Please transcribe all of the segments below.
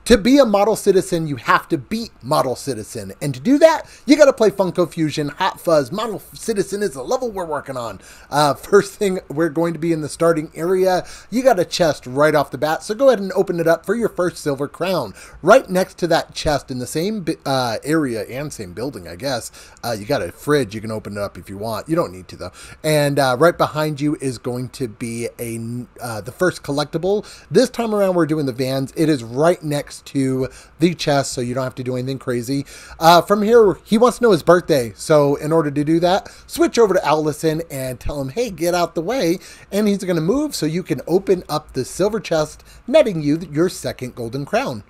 To be a model citizen, you have to beat Model Citizen. And to do that, you got to play Funko Fusion Hot Fuzz. Model Citizen is the level we're working on. First thing, we're going to be in the starting area. You got a chest right off the bat, so go ahead and open it up for your first silver crown. Right next to that chest in the same area and same building, I guess, you got a fridge. You can open it up if you want. You don't need to, though. And right behind you is going to be the first collectible. This time around, we're doing the vans. It is right next to the chest, so you don't have to do anything crazy. From here, he wants to know his birthday, so in order to do that, switch over to Allison and tell him, hey, get out the way, and he's going to move so you can open up the silver chest, netting you your second golden crown.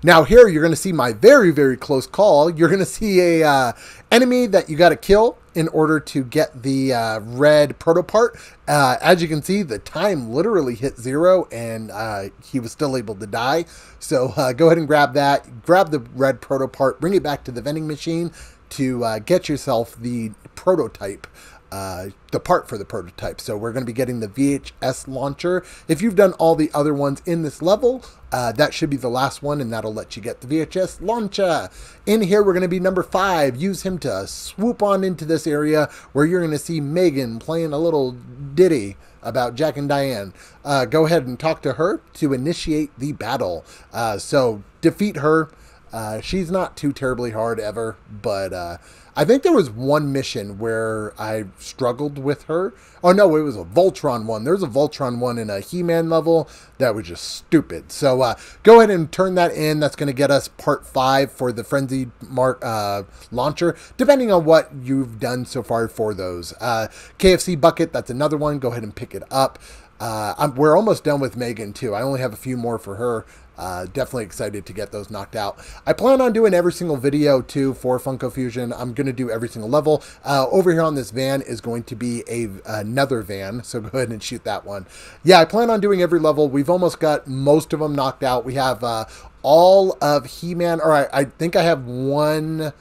Now here, you're going to see my very, very close call. You're going to see a enemy that you got to kill in order to get the red proto part. As you can see, the time literally hit 0 and he was still able to die. So go ahead and grab that. Grab the red proto part, bring it back to the vending machine to get yourself the prototype. The part for the prototype. So we're going to be getting the VHS launcher. If you've done all the other ones in this level, that should be the last one, and that'll let you get the VHS launcher. In here, we're going to be number 5. Use him to swoop on into this area where you're going to see Megan playing a little ditty about Jack and Diane. Go ahead and talk to her to initiate the battle. So defeat her. She's not too terribly hard ever, but I think there was one mission where I struggled with her. Oh no, it was a Voltron one. There's a Voltron one in a He-Man level that was just stupid. So go ahead and turn that in. That's going to get us part 5 for the Frenzied launcher, depending on what you've done so far for those. KFC bucket, that's another one. Go ahead and pick it up. We're almost done with Megan too. I only have a few more for her. Definitely excited to get those knocked out. I plan on doing every single video too for Funko Fusion. I'm going to do every single level. Over here on this van is going to be another van, so go ahead and shoot that one. Yeah, I plan on doing every level. We've almost got most of them knocked out. We have all of He-Man, or I think I have one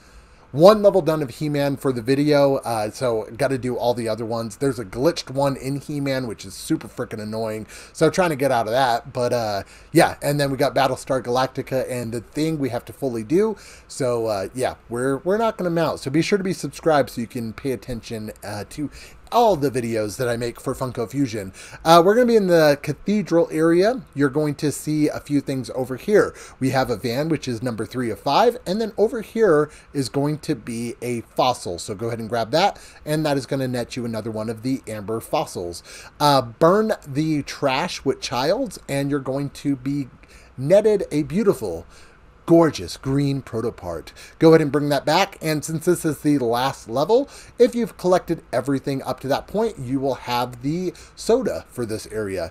level done of He-Man for the video, so got to do all the other ones. There's a glitched one in He-Man, which is super freaking annoying, so trying to get out of that. But yeah, and then we got Battlestar Galactica and the Thing we have to fully do. So yeah, we're knocking them out. So be sure to be subscribed so you can pay attention to all the videos that I make for Funko Fusion. We're going to be in the cathedral area. You're going to see a few things over here. We have a van, which is number 3 of 5, and then over here is going to be a fossil. So go ahead and grab that, and that is going to net you another one of the amber fossils. Burn the trash with Childs, and you're going to be netted a beautiful, gorgeous green proto part. Go ahead and bring that back, and since this is the last level, if you've collected everything up to that point, you will have the soda for this area.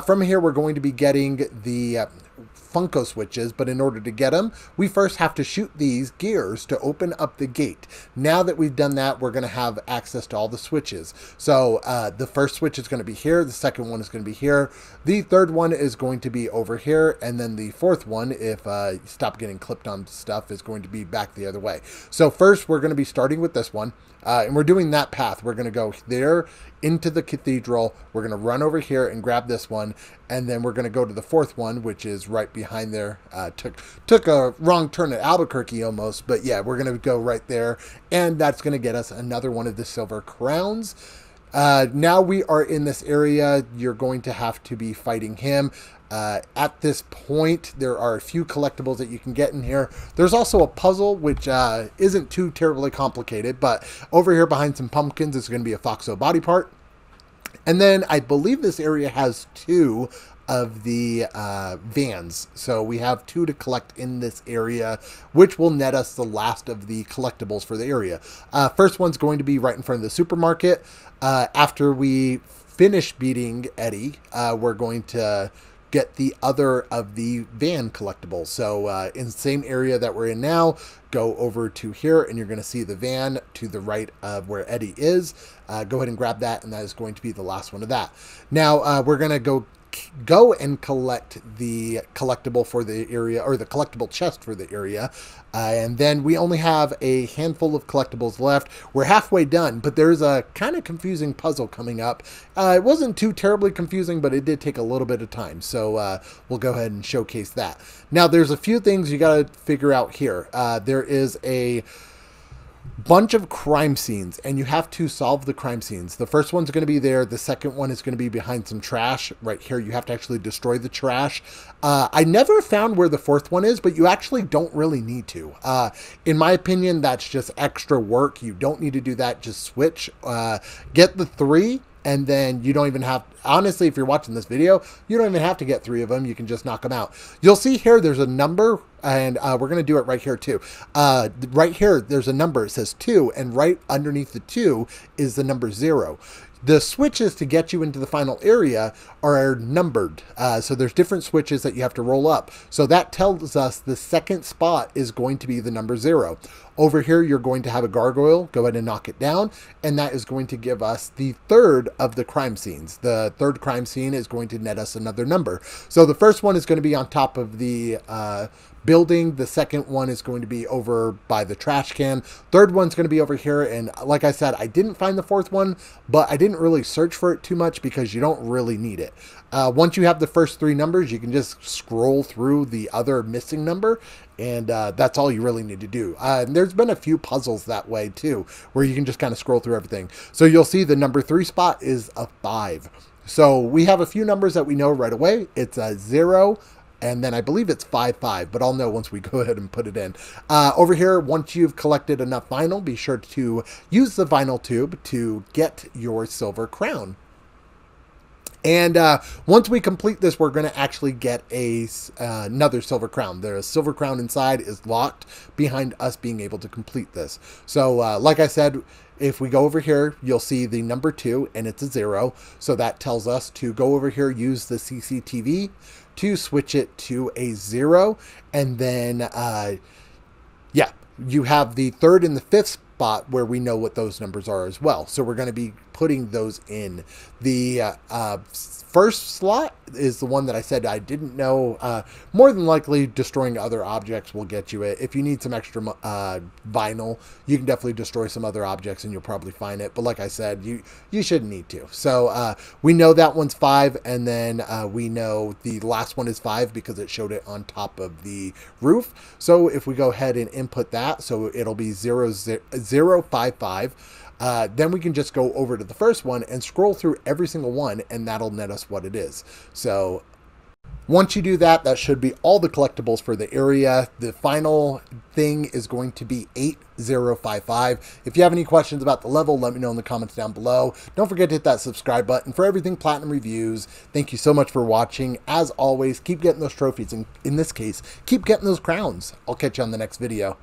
From here, we're going to be getting the Funko switches, but in order to get them, we first have to shoot these gears to open up the gate. Now that we've done that, we're going to have access to all the switches. So the first switch is going to be here, the second one is going to be here, the third one is going to be over here, and then the fourth one, if you stop getting clipped on stuff, is going to be back the other way. So first, we're going to be starting with this one, and we're doing that path. We're going to go there into the cathedral, we're going to run over here and grab this one, and then we're going to go to the fourth one, which is right behind there. Took a wrong turn at Albuquerque almost, but yeah, we're going to go right there, and that's going to get us another one of the silver crowns. Now we are in this area. You're going to have to be fighting him. At this point, there are a few collectibles that you can get in here. There's also a puzzle, which isn't too terribly complicated, but over here behind some pumpkins is going to be a Foxo body part. And then I believe this area has 2 of the vans. So we have 2 to collect in this area, which will net us the last of the collectibles for the area. First one's going to be right in front of the supermarket. After we finish beating Eddie, we're going to get the other of the van collectibles. So in the same area that we're in now, go over to here and you're going to see the van to the right of where Eddie is. Go ahead and grab that, and that is going to be the last one of that. Now we're going to go go and collect the collectible for the area, or the collectible chest for the area. And then we only have a handful of collectibles left. We're halfway done, but there's a kind of confusing puzzle coming up. It wasn't too terribly confusing, but it did take a little bit of time. So we'll go ahead and showcase that. Now, there's a few things you got to figure out here. There is a bunch of crime scenes, and you have to solve the crime scenes. The first one's going to be there. The second one is going to be behind some trash right here. You have to actually destroy the trash. I never found where the fourth one is, but you actually don't really need to. In my opinion, that's just extra work. You don't need to do that. Just switch. Get the 3. And then you don't even have, honestly, if you're watching this video, you don't even have to get 3 of them. You can just knock them out. You'll see here, there's a number, and we're going to do it right here too. Right here, there's a number. It says 2, and right underneath the 2 is the number 0. The switches to get you into the final area are numbered. So there's different switches that you have to roll up. So that tells us the second spot is going to be the number 0. Over here, you're going to have a gargoyle. Go ahead and knock it down. And that is going to give us the third of the crime scenes. The third crime scene is going to net us another number. So the first one is going to be on top of the building. The second one is going to be over by the trash can. Third one's going to be over here. And like I said, I didn't find the fourth one, but I didn't really search for it too much because you don't really need it. Once you have the first 3 numbers, you can just scroll through the other missing number, and that's all you really need to do. And there's been a few puzzles that way too, where you can just kind of scroll through everything. So you'll see the number 3 spot is a 5. So we have a few numbers that we know right away. It's a 0, and then I believe it's 5, but I'll know once we go ahead and put it in. Over here, once you've collected enough vinyl, be sure to use the vinyl tube to get your silver crown. And once we complete this, we're going to actually get another silver crown. The silver crown inside is locked behind us being able to complete this. So like I said, if we go over here, you'll see the number 2, and it's a 0. So that tells us to go over here, use the CCTV to switch it to a 0. And then, yeah, you have the 3rd and the 5th spot where we know what those numbers are as well. So we're going to be putting those in. The first slot is the one that I said I didn't know. More than likely, destroying other objects will get you it. If you need some extra vinyl, you can definitely destroy some other objects and you'll probably find it. But like I said, you shouldn't need to. So we know that one's 5, and then we know the last one is 5 because it showed it on top of the roof. So if we go ahead and input that, so it'll be 055. Then we can just go over to the first one and scroll through every single one, and that'll net us what it is. So once you do that, that should be all the collectibles for the area. The final thing is going to be 8055. If you have any questions about the level, let me know in the comments down below. Don't forget to hit that subscribe button for everything Platinum Reviews. Thank you so much for watching. As always, keep getting those trophies, and in this case, keep getting those crowns. I'll catch you on the next video.